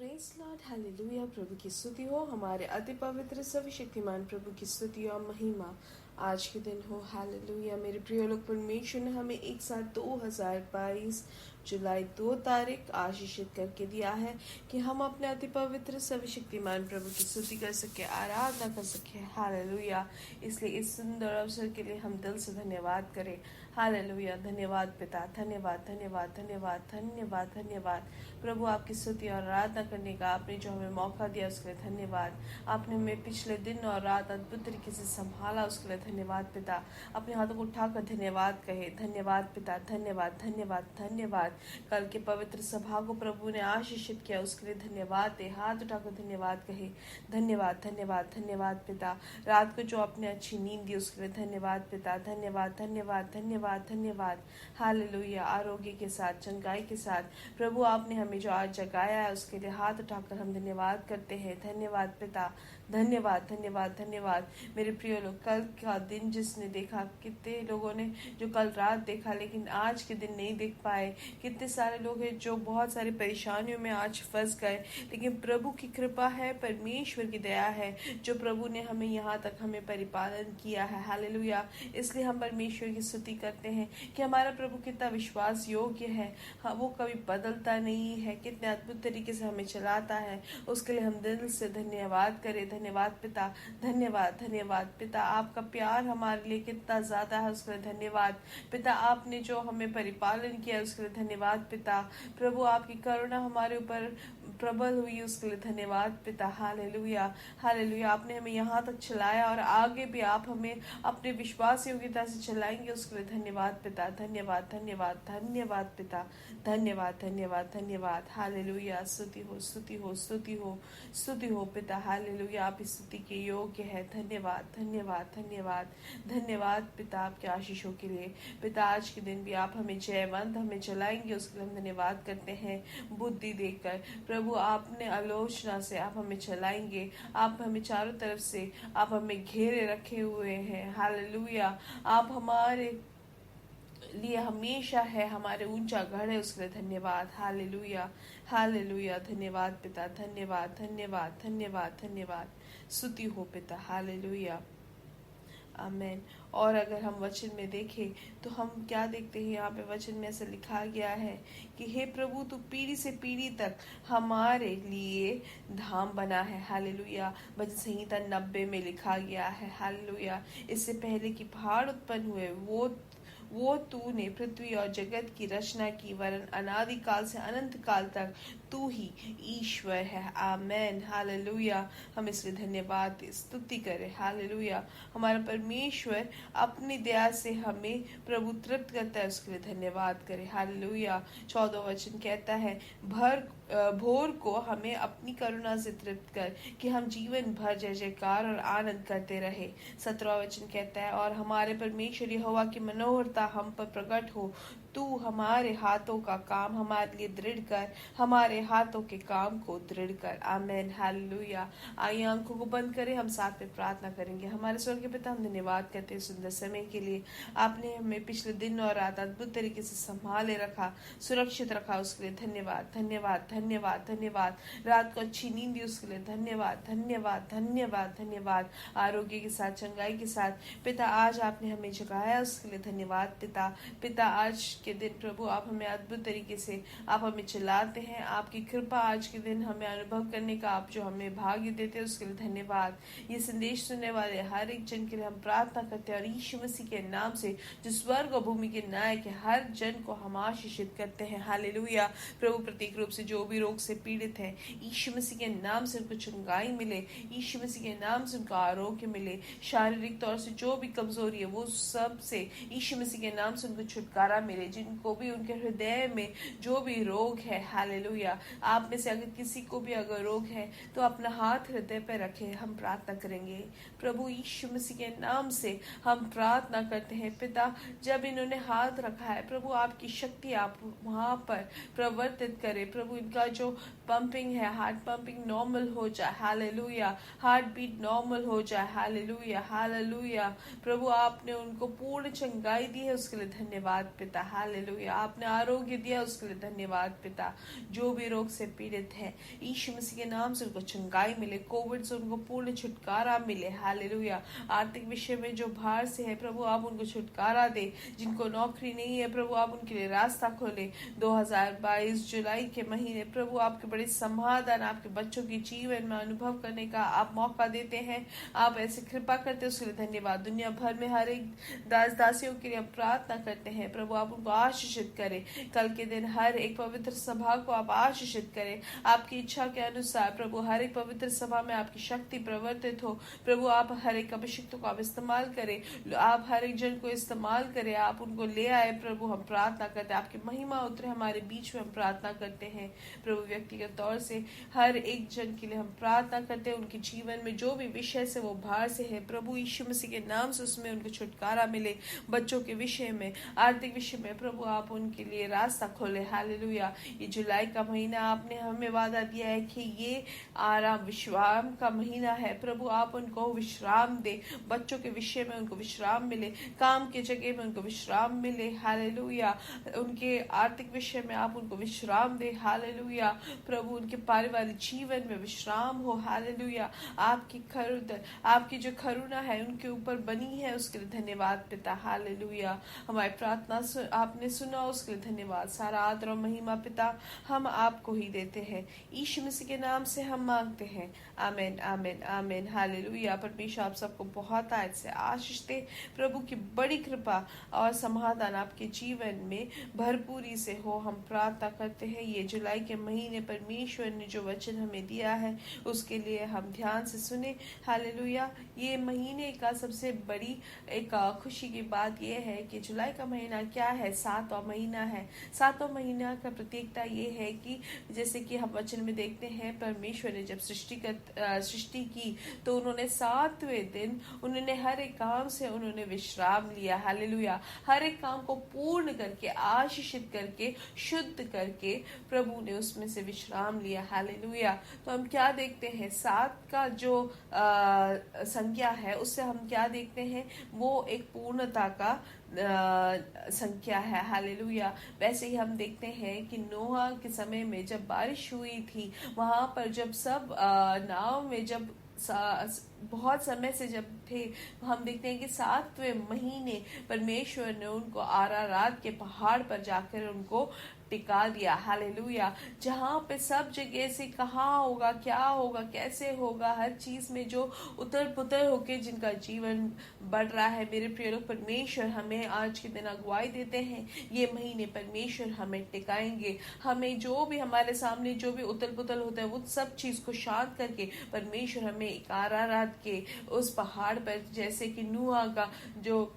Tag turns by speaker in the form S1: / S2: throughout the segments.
S1: Praise Lord, hallelujah. प्रभु की स्तुति हो, हमारे अति पवित्र सर्वशक्तिमान प्रभु की स्तुति और महिमा आज के दिन हो। हालेलुया। मेरे प्रिय लोग, परमेश्वर ने हमें एक साथ 2022 जुलाई 2 तारीख आशीषित करके दिया है कि हम अपने अति पवित्र सर्वशक्तिमान प्रभु की स्तुति कर सके, आराधना कर सके। हालेलुया। इसलिए इस सुंदर अवसर के लिए हम दिल से धन्यवाद करें। हालेलुया। धन्यवाद पिता, धन्यवाद धन्यवाद धन्यवाद धन्यवाद धन्यवाद प्रभु, आपकी स्तुति और आराधना करने का आपने जो हमें मौका दिया उसके लिए धन्यवाद। आपने हमें पिछले दिन और रात अद्भुत तरीके से संभाला, उसके लिए धन्यवाद पिता। अपने हाथों को उठाकर धन्यवाद कहे, धन्यवाद पिता, धन्यवाद धन्यवाद धन्यवाद। कल के पवित्र सभा को प्रभु ने आशीषित किया, उसके लिए धन्यवाद दे, हाथ उठाकर धन्यवाद कहे, धन्यवाद धन्यवाद धन्यवाद पिता। रात को जो आपने अच्छी नींद दी उसके लिए धन्यवाद पिता, धन्यवाद धन्यवाद धन्यवाद धन्यवाद। हालेलुया। आरोग्य के साथ, चंगाई के साथ प्रभु आपने हमें जो आज जगाया है उसके लिए हाथ उठाकर हम धन्यवाद करते हैं। धन्यवाद पिता, धन्यवाद धन्यवाद धन्यवाद। मेरे प्रिय लोग, कल का दिन जिसने देखा, कितने लोगों ने जो कल रात देखा लेकिन आज के दिन नहीं देख पाए। कितने सारे लोग हैं जो बहुत सारी परेशानियों में आज फंस गए, लेकिन प्रभु की कृपा है, परमेश्वर की दया है जो प्रभु ने हमें यहाँ तक हमें परिपालन किया है। हालेलुया। इसलिए हम परमेश्वर की स्तुति करते हैं कि हमारा प्रभु कितना विश्वास योग्य है। हाँ, वो कभी बदलता नहीं है, कितने अद्भुत तरीके से हमें चलाता है, उसके लिए हम दिल से धन्यवाद करें। धन्यवाद पिता, धन्यवाद धन्यवाद पिता। आपका प्यार हमारे लिए कितना ज्यादा है, उसके लिए धन्यवाद पिता। आपने जो हमें परिपालन किया उसके लिए धन्यवाद पिता। प्रभु आपकी करुणा हमारे ऊपर प्रबल हुई, उसके लिए धन्यवाद पिता। Hallelujah hallelujah. आपने हमें यहाँ तक चलाया और आगे भी आप हमें अपने विश्वास योग्यता से चलाएंगे, उसके लिए धन्यवाद पिता। धन्यवाद धन्यवाद धन्यवाद पिता। धन्यवाद धन्यवाद धन्यवाद। हालेलुया। स्तुति हो, स्तुति हो, स्तुति हो, स्तुति हो पिता। हालेलुया। आप इस स्तुति के योग्य है। धन्यवाद धन्यवाद धन्यवाद धन्यवाद पिता आपके आशीषों के लिए। पिता आज के दिन भी आप हमें जयवंत हमें चलाएंगे, उसके लिए हम धन्यवाद करते हैं। बुद्धि देकर प्रभु आपने आलोचना से आप हमें चलाएंगे, आप हमें चारों तरफ से आप हमें घेरे रखे हुए हैं। हालेलुया। आप हमारे लिए हमेशा है, हमारे ऊंचा गढ़ है, उसके लिए धन्यवाद। Hallelujah hallelujah. धन्यवाद पिता, धन्यवाद धन्यवाद धन्यवाद धन्यवाद। स्तुति हो पिता। Hallelujah amen. और अगर हम वचन में देखें तो हम क्या देखते हैं, यहाँ पे वचन में ऐसा लिखा गया है कि हे प्रभु, तू पीढ़ी से पीढ़ी तक हमारे लिए धाम बना है। हालेलुया। भजन संहिता 90 में लिखा गया है। हालेलुया। इससे पहले कि पहाड़ उत्पन्न हुए वो तूने पृथ्वी और जगत की रचना की, वरन अनादि काल से अनंत काल तक तू ही ईश्वर है। आमेन। हालेलुया। हम इसलिए धन्यवाद स्तुति करें। हालेलुया। हमारा परमेश्वर अपनी दया से हमें प्रभु तृप्त करता है, उसके लिए धन्यवाद करें। हालेलुया। 14 वचन कहता है, भोर को हमें अपनी करुणा से तृप्त कर कि हम जीवन भर जय जयकार और आनंद करते रहे। 17 वचन कहता है, और हमारे परमेश्वर यहोवा की मनोहरता हम पर प्रकट हो, तू हमारे हाथों का काम हमारे लिए दृढ़ कर, हमारे हाथों के काम को दृढ़ कर। आमेन। हालेलुया। आइए आंखों को बंद करें, हम साथ में प्रार्थना करेंगे। हमारे स्वर्गीय पिता, हम धन्यवाद करते हैं सुंदर समय के लिए। आपने हमें पिछले दिन और रात अद्भुत तरीके से संभाले रखा, सुरक्षित रखा, उसके लिए धन्यवाद धन्यवाद धन्यवाद धन्यवाद। रात को अच्छी नींद दी, उसके लिए धन्यवाद धन्यवाद धन्यवाद धन्यवाद। आरोग्य के साथ, चंगाई के साथ पिता आज आपने हमें जगाया, उसके लिए धन्यवाद पिता। पिता आज के दिन प्रभु आप हमें अद्भुत तरीके से आप हमें चलाते हैं। आपकी कृपा आज के दिन हमें अनुभव करने का आप जो हमें भाग्य देते हैं, उसके लिए धन्यवाद। ये संदेश सुनने वाले हर एक जन के लिए हम प्रार्थना करते हैं और यीशु मसीह के नाम से, जो स्वर्ग और भूमि के नायक है, हर जन को हम आशीषित करते हैं। हालेलुया। प्रभु प्रतीक रूप से जो भी रोग से पीड़ित है, यीशु मसीह के नाम से उनको चंगाई मिले, यीशु मसीह के नाम से उनको आरोग्य मिले। शारीरिक तौर से जो भी कमजोरी है वो सब से यीशु मसीह के नाम से उनको छुटकारा मिले। जिनको भी उनके हृदय में जो भी रोग है, हालेलुया, आप में से अगर किसी को भी अगर रोग है तो अपना हाथ हृदय पर रखे, हम प्रार्थना करेंगे। प्रभु यीशु मसीह के नाम से हम प्रार्थना करते हैं पिता, जब इन्होंने हाथ रखा है प्रभु, आपकी शक्ति आप वहां पर प्रवर्तित करें। प्रभु इनका जो पंपिंग है, हार्ट पंपिंग नॉर्मल हो जाए। हालेलुया। हार्ट बीट नॉर्मल हो जाए। Hallelujah hallelujah. प्रभु आपने उनको पूर्ण चंगाई दी है, उसके लिए धन्यवाद पिता। हालेलुया। आपने आरोग्य दिया उसके लिए धन्यवाद पिता। जो भी रोग से पीड़ित है यीशु मसीह के नाम से उनको चंगाई मिले, कोविड से उनको पूर्ण छुटकारा मिले। हालेलुया। आर्थिक विषय में जो भार से है प्रभु आप उनको छुटकारा दे। जिनको नौकरी नहीं है प्रभु आप उनके लिए रास्ता खोले। 2022 जुलाई के महीने प्रभु आपके बड़े समाधान आपके बच्चों के जीवन में अनुभव करने का आप मौका देते हैं। आप ऐसे कृपा करते हैं उसके लिए धन्यवाद। दुनिया भर में हर एक दास दासियों के लिए हम प्रार्थना करते हैं प्रभु आप उनको आशीषित करें। कल के दिन हर एक पवित्र सभा को आप आशीषित करें आपकी इच्छा के अनुसार। प्रभु हर एक पवित्र सभा में आपकी शक्ति प्रवर्तित हो। प्रभु आप हर एक अभिषिक्त को आप इस्तेमाल करें, आप हर एक जन को इस्तेमाल करें, आप उनको ले आए प्रभु। हम प्रार्थना करते हैं आपकी महिमा उतरे हमारे बीच में। हम प्रार्थना करते हैं प्रभु व्यक्तिगत तौर से हर एक जन के लिए हम प्रार्थना करते हैं। उनके जीवन में जो भी विषय से वो भार से है प्रभु यीशु मसीह के नाम से उसमें उनको छुटकारा मिले। बच्चों के विषय में, आर्थिक विषय में प्रभु आप उनके लिए रास्ता खोले। हालेलुया। ये जुलाई का महीना आपने हमें वादा दिया है कि ये आराम विश्राम का महीना है। प्रभु आप उनको विश्राम दे। बच्चों के विषय में उनको विश्राम मिले, काम के जगह में उनको विश्राम मिले। हालेलुया। उनके आर्थिक विषय में आप उनको विश्राम दे। हालेलुया। प्रभु उनके पारिवारिक जीवन में विश्राम हो। हालेलुया। आपकी जो करुणा है उनके ऊपर बनी है उसके लिए धन्यवाद पिता। हालेलुया। हमारी प्रार्थना आपने सुना उसके लिए धन्यवाद। सारा आदर और महिमा पिता हम आपको ही देते हैं। यीशु मसीह के नाम से हम मांगते हैं। आमीन आमीन आमीन। हालेलुया। परमेश्वर आप सबको बहुत आयत से आशीष दे। प्रभु की बड़ी कृपा और समाधान आपके जीवन में भरपूरी से हो। हम प्रार्थना करते हैं ये जुलाई के महीने परमेश्वर ने जो वचन हमें दिया है उसके लिए हम ध्यान से सुने। हालेलुया। ये महीने का सबसे बड़ी एक खुशी की बात यह है कि जुलाई का महीना क्या है, 7वां महीना है। 7वां महीना का प्रतीकता ये है कि जैसे कि हम वचन में देखते हैं परमेश्वर ने जब सृष्टि की तो उन्होंने 7वें दिन उन्होंने हर एक काम से उन्होंने विश्राम लिया। हालेलुया। हर एक काम को पूर्ण करके, आशीषित करके, शुद्ध करके प्रभु ने उसमें से विश्राम लिया। हालेलुया। तो हम क्या देखते हैं, 7 का जो संख्या है उससे हम क्या देखते हैं, वो एक पूर्णता का संख्या है। हालेलुया। वैसे ही हम देखते हैं कि नोहा के समय में जब बारिश हुई थी वहां पर जब सब नाव में जब बहुत समय से जब थे, हम देखते हैं कि 7वें महीने परमेश्वर ने उनको आरारात के पहाड़ पर जाकर उनको टिका दिया। हालेलुया। जहाँ पे सब जगह से कहाँ होगा, क्या होगा, कैसे होगा, हर चीज में जो उतर पुतर होके जिनका जीवन बढ़ रहा है। मेरे प्रिय लोग, परमेश्वर हमें आज के दिन अगुवाई देते हैं। ये महीने परमेश्वर हमें टिकाएंगे। हमें जो भी हमारे सामने जो भी उतल पुतल होता है वो सब चीज को शांत करके परमेश्वर हमें एक आरारात के उस पहाड़ पर, जैसे कि नूहा का जो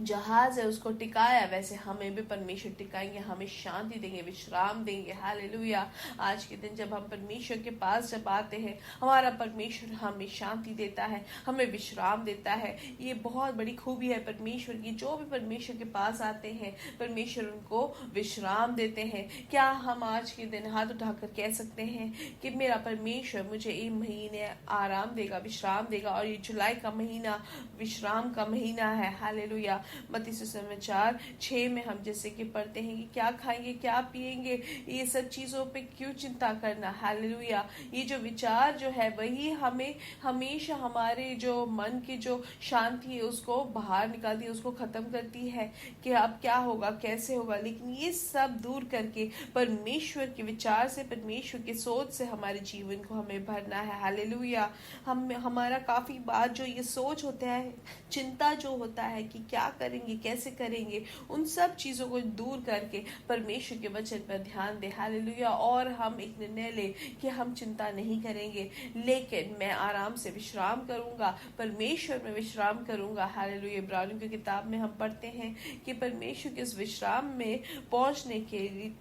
S1: जहाज है उसको टिकाया, वैसे हमें भी परमेश्वर टिकाएंगे, हमें शांति देंगे, विश्राम देंगे। हालेलुया। आज के दिन जब हम परमेश्वर के पास जब आते हैं, हमारा परमेश्वर हमें शांति देता है, हमें विश्राम देता है। ये बहुत बड़ी खूबी है परमेश्वर की। जो भी परमेश्वर के पास आते हैं परमेश्वर उनको विश्राम देते हैं। क्या हम आज के दिन हाथ उठाकर कह सकते हैं कि मेरा परमेश्वर मुझे ये महीने आराम देगा, विश्राम देगा, और ये जुलाई का महीना विश्राम का महीना है। हालेलुया। मत्ती सुसमाचार 6 में हम जैसे कि पढ़ते हैं कि क्या खाएंगे, क्या पिएंगे, ये सब चीजों पे क्यों चिंता करना। हालेलुया। ये जो विचार जो है वही हमें हमेशा हमारे जो मन की जो शांति है उसको बाहर निकालती है, उसको खत्म करती है कि अब क्या होगा, कैसे होगा। लेकिन ये सब दूर करके परमेश्वर के विचार से, परमेश्वर के सोच से हमारे जीवन को हमें भरना है। हालेलुया। हमारा काफी बार जो ये सोच होता है, चिंता जो होता है कि क्या करेंगे, कैसे करेंगे, उन सब चीजों को दूर करके परमेश्वर के वचन पर ध्यान दे। हालेलुया। और हम एक निर्णय ले कि हम चिंता नहीं करेंगे, लेकिन मैं आराम से विश्राम करूंगा, परमेश्वर में विश्राम करूंगा। हालेलुया। इब्रानियों की किताब में हम पढ़ते हैं कि परमेश्वर के इस विश्राम में पहुंचने के लिए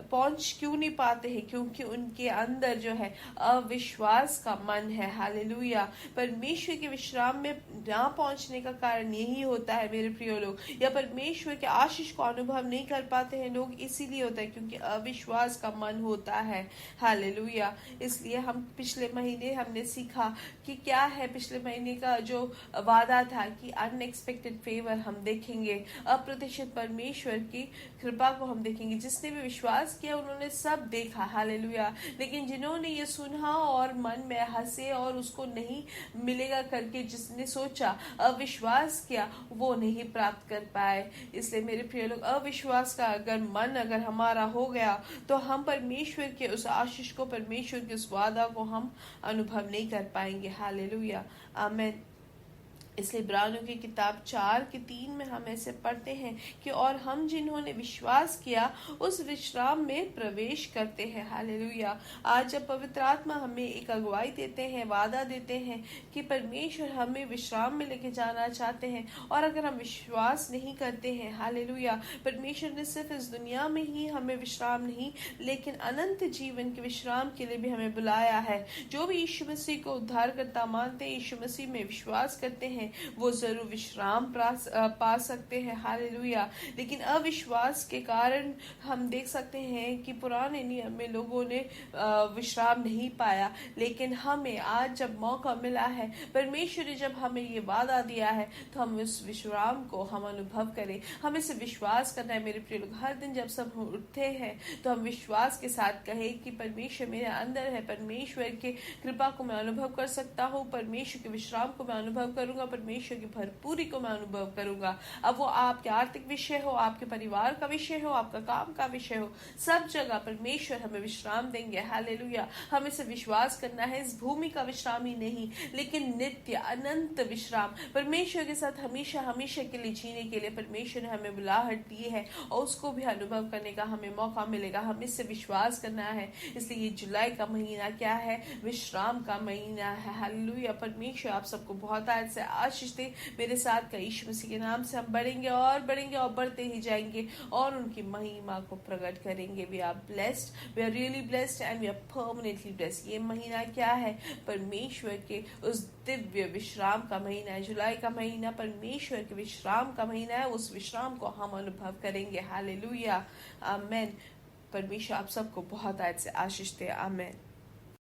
S1: पहुंच क्यों नहीं पाते हैं, क्योंकि उनके अंदर जो है अविश्वास का मन है। हालेलुया। परमेश्वर के विश्राम में ना पहुंचने का कारण यही होता है मेरे प्रिय लोग, या परमेश्वर के आशीष को अनुभव नहीं कर पाते हैं लोग, इसीलिए होता है क्योंकि अविश्वास का मन होता है। हालेलुया। इसलिए हम पिछले महीने हमने सीखा कि क्या है, पिछले महीने का जो वादा था कि अनएक्सपेक्टेड फेवर हम देखेंगे, अप्रत्याशित परमेश्वर की कृपा को हम देखेंगे। जिसने भी विश्वास किया उन्होंने सब देखा। हालेलुया। लेकिन जिन्होंने ये सुना और मन में हंसे और उसको नहीं मिलेगा करके जिसने सोचा, अविश्वास किया, वो नहीं प्राप्त कर पाए। इसलिए मेरे प्रिय लोग, अविश्वास का अगर हमारा हो गया तो हम परमेश्वर के उस आशीष को, परमेश्वर के उस वादा को हम अनुभव नहीं कर पाएंगे। हालेलुया। आमीन। इसलिए इब्रानियों की किताब 4:3 में हम ऐसे पढ़ते हैं कि और हम जिन्होंने विश्वास किया उस विश्राम में प्रवेश करते हैं। हालेलुया। आज जब पवित्र आत्मा हमें एक अगुवाई देते हैं, वादा देते हैं कि परमेश्वर हमें विश्राम में लेके जाना चाहते हैं, और अगर हम विश्वास नहीं करते हैं, हालेलुया, परमेश्वर ने सिर्फ इस दुनिया में ही हमें विश्राम नहीं लेकिन अनंत जीवन के विश्राम के लिए भी हमें बुलाया है। जो भी यीशु मसीह को उद्धारकर्ता मानते हैं, यीशु मसीह में विश्वास करते हैं, वो जरूर विश्राम पा सकते हैं। हालेलुया। लेकिन अविश्वास के कारण हम देख सकते हैं कि पुराने नियम में लोगों ने विश्राम नहीं पाया, लेकिन हमें आज जब मौका मिला है, परमेश्वर ने जब हमें ये वादा दिया है, तो हम उस विश्राम को हम अनुभव करें। हमें इसे विश्वास करना है मेरे प्रिय लोग। हर दिन जब सब उठते हैं तो हम विश्वास के साथ कहें कि परमेश्वर मेरे अंदर है, परमेश्वर के कृपा को मैं अनुभव कर सकता हूँ, परमेश्वर के विश्राम को मैं अनुभव करूंगा, परमेश्वर की भरपूरी को मैं अनुभव करूंगा। अब वो आपके आर्थिक विषय हो, आपके परिवार का विषय हो, आपका काम का विषय हो, सब जगह परमेश्वर हमें विश्राम देंगे। हालेलुया। हमें इसे विश्वास करना है, इस भूमि का विश्राम ही नहीं लेकिन नित्य अनंत विश्राम, परमेश्वर के साथ हमेशा हमेशा के लिए जीने के लिए परमेश्वर ने हमें बुलाहट दी है और उसको भी अनुभव करने का हमें मौका मिलेगा। हमें इससे विश्वास करना है। इसलिए ये जुलाई का महीना क्या है? विश्राम का महीना है। हालेलुया। परमेश्वर आप सबको बहुत आज से आशीष दे। मेरे साथ का यीशु मसीह के नाम से हम बढ़ेंगे और बढ़ते ही जाएंगे और उनकी महिमा को प्रकट करेंगे। We are blessed, we are really blessed and we are permanently blessed. ये महीना क्या है? परमेश्वर के उस दिव्य विश्राम का महीना है। जुलाई का महीना परमेश्वर के विश्राम का महीना है। उस विश्राम को हम अनुभव करेंगे। हालेलुया। आमेन। परमेश्वर आप सबको बहुत आज से आशीष दे। आमेन।